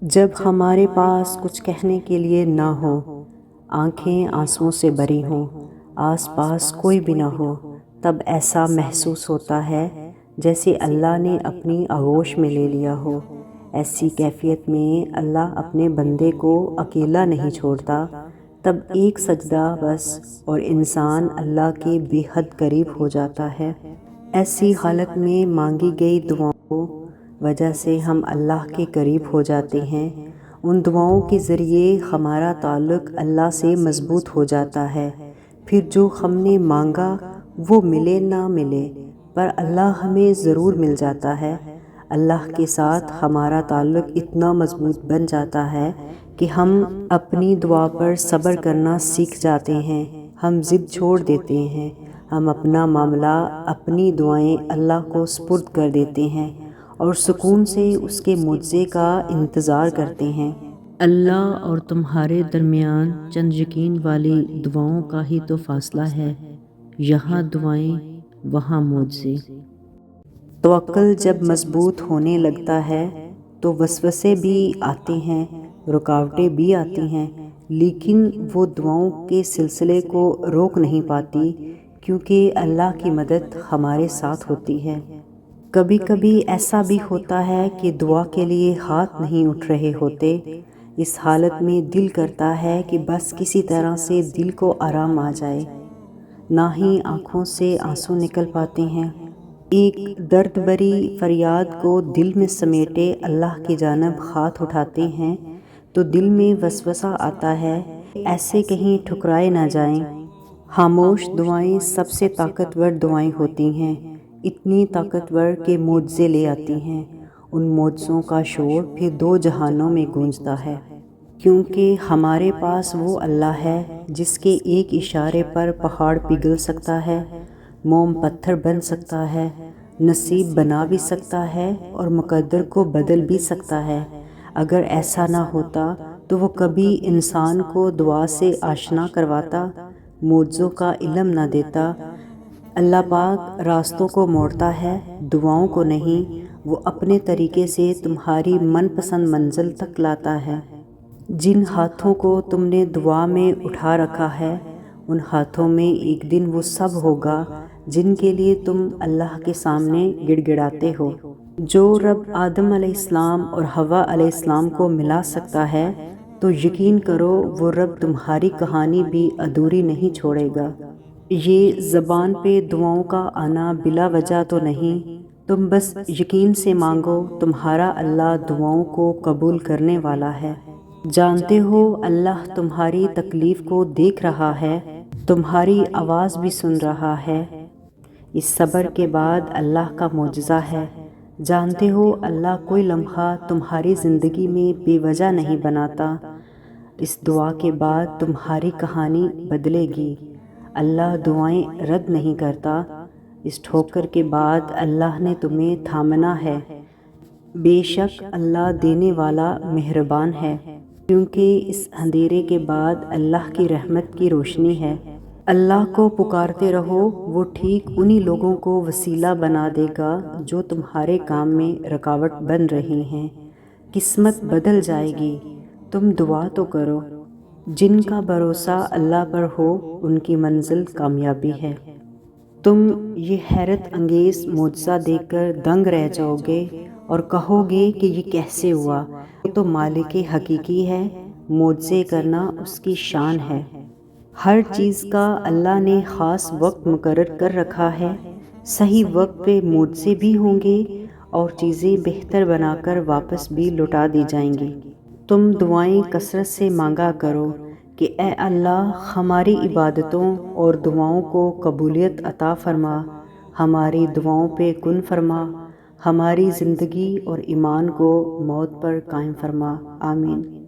جب ہمارے پاس کچھ کہنے کے لیے نہ ہو، آنکھیں آنسوؤں سے بھری ہوں، آس پاس کوئی بھی نہ ہو، تب ایسا محسوس ہوتا ہے جیسے اللہ نے اپنی آغوش میں لے لیا ہو۔ ایسی کیفیت میں اللہ اپنے بندے کو اکیلا نہیں چھوڑتا، تب ایک سجدہ بس اور انسان اللہ کے بے حد قریب ہو جاتا ہے۔ ایسی حالت میں مانگی گئی دعاؤں کو وجہ سے ہم اللہ کے قریب ہو جاتے ہیں۔ ان دعاؤں کے ذریعے ہمارا تعلق اللہ سے مضبوط ہو جاتا ہے۔ پھر جو ہم نے مانگا وہ ملے نہ ملے، پر اللہ ہمیں ضرور مل جاتا ہے۔ اللہ کے ساتھ ہمارا تعلق اتنا مضبوط بن جاتا ہے کہ ہم اپنی دعا پر صبر کرنا سیکھ جاتے ہیں، ہم ضد چھوڑ دیتے ہیں، ہم اپنا معاملہ، اپنی دعائیں اللہ کو سپرد کر دیتے ہیں اور سکون سے اس کے معجزے کا انتظار کرتے ہیں۔ اللہ اور تمہارے درمیان چند یقین والی دعاؤں کا ہی تو فاصلہ ہے، یہاں دعائیں وہاں معجزے۔ توکل جب مضبوط ہونے لگتا ہے تو وسوسے بھی آتے ہیں، رکاوٹیں بھی آتی ہیں، لیکن وہ دعاؤں کے سلسلے کو روک نہیں پاتی، کیونکہ اللہ کی مدد ہمارے ساتھ ہوتی ہے۔ کبھی کبھی ایسا بھی ہوتا ہے کہ دعا کے لیے ہاتھ نہیں اٹھ رہے ہوتے۔ اس حالت میں دل کرتا ہے کہ بس کسی طرح سے دل کو آرام آ جائے، نہ ہی آنکھوں سے آنسو نکل پاتے ہیں۔ ایک درد بھری فریاد کو دل میں سمیٹے اللہ کی جانب ہاتھ اٹھاتے ہیں تو دل میں وسوسہ آتا ہے، ایسے کہیں ٹھکرائے نہ جائیں۔ خاموش دعائیں سب سے طاقتور دعائیں ہوتی ہیں، اتنی طاقتور کہ معجزے لے آتی ہیں۔ ان معجزوں کا شور پھر دو جہانوں میں گونجتا ہے، کیونکہ ہمارے پاس وہ اللہ ہے جس کے ایک اشارے پر پہاڑ پگھل سکتا ہے، موم پتھر بن سکتا ہے، نصیب بنا بھی سکتا ہے اور مقدر کو بدل بھی سکتا ہے۔ اگر ایسا نہ ہوتا تو وہ کبھی انسان کو دعا سے آشنا کرواتا، معجزوں کا علم نہ دیتا۔ اللہ پاک راستوں کو موڑتا ہے، دعاؤں کو نہیں۔ وہ اپنے طریقے سے تمہاری من پسند منزل تک لاتا ہے۔ جن ہاتھوں کو تم نے دعا میں اٹھا رکھا ہے، ان ہاتھوں میں ایک دن وہ سب ہوگا جن کے لیے تم اللہ کے سامنے گڑ گڑاتے ہو۔ جو رب آدم علیہ السلام اور حوا علیہ السلام کو ملا سکتا ہے تو یقین کرو وہ رب تمہاری کہانی بھی ادھوری نہیں چھوڑے گا۔ یہ زبان پہ دعاؤں کا آنا بلا وجہ تو نہیں، تم بس یقین سے مانگو، تمہارا اللہ دعاؤں کو قبول کرنے والا ہے۔ جانتے ہو اللہ تمہاری تکلیف کو دیکھ رہا ہے، تمہاری آواز بھی سن رہا ہے۔ اس صبر کے بعد اللہ کا معجزہ ہے۔ جانتے ہو اللہ کوئی لمحہ تمہاری زندگی میں بے وجہ نہیں بناتا۔ اس دعا کے بعد تمہاری کہانی بدلے گی۔ اللہ دعائیں رد نہیں کرتا۔ اس ٹھوکر کے بعد اللہ نے تمہیں تھامنا ہے۔ بے شک اللہ دینے والا مہربان ہے، کیونکہ اس اندھیرے کے بعد اللہ کی رحمت کی روشنی ہے۔ اللہ کو پکارتے رہو، وہ ٹھیک انہی لوگوں کو وسیلہ بنا دے گا جو تمہارے کام میں رکاوٹ بن رہے ہیں۔ قسمت بدل جائے گی، تم دعا تو کرو۔ جن کا بھروسہ اللہ پر ہو ان کی منزل کامیابی ہے۔ تم یہ حیرت انگیز معجزہ دیکھ کر دنگ رہ جاؤ گے اور کہو گے کہ یہ کیسے ہوا؟ وہ تو مالک حقیقی ہے، معجزے کرنا اس کی شان ہے۔ ہر چیز کا اللہ نے خاص وقت مقرر کر رکھا ہے، صحیح وقت پہ معجزے بھی ہوں گے اور چیزیں بہتر بنا کر واپس بھی لوٹا دی جائیں گی۔ تم دعائیں کثرت سے مانگا کرو کہ اے اللہ ہماری عبادتوں اور دعاؤں کو قبولیت عطا فرما، ہماری دعاؤں پہ کن فرما، ہماری زندگی اور ایمان کو موت پر قائم فرما۔ آمین۔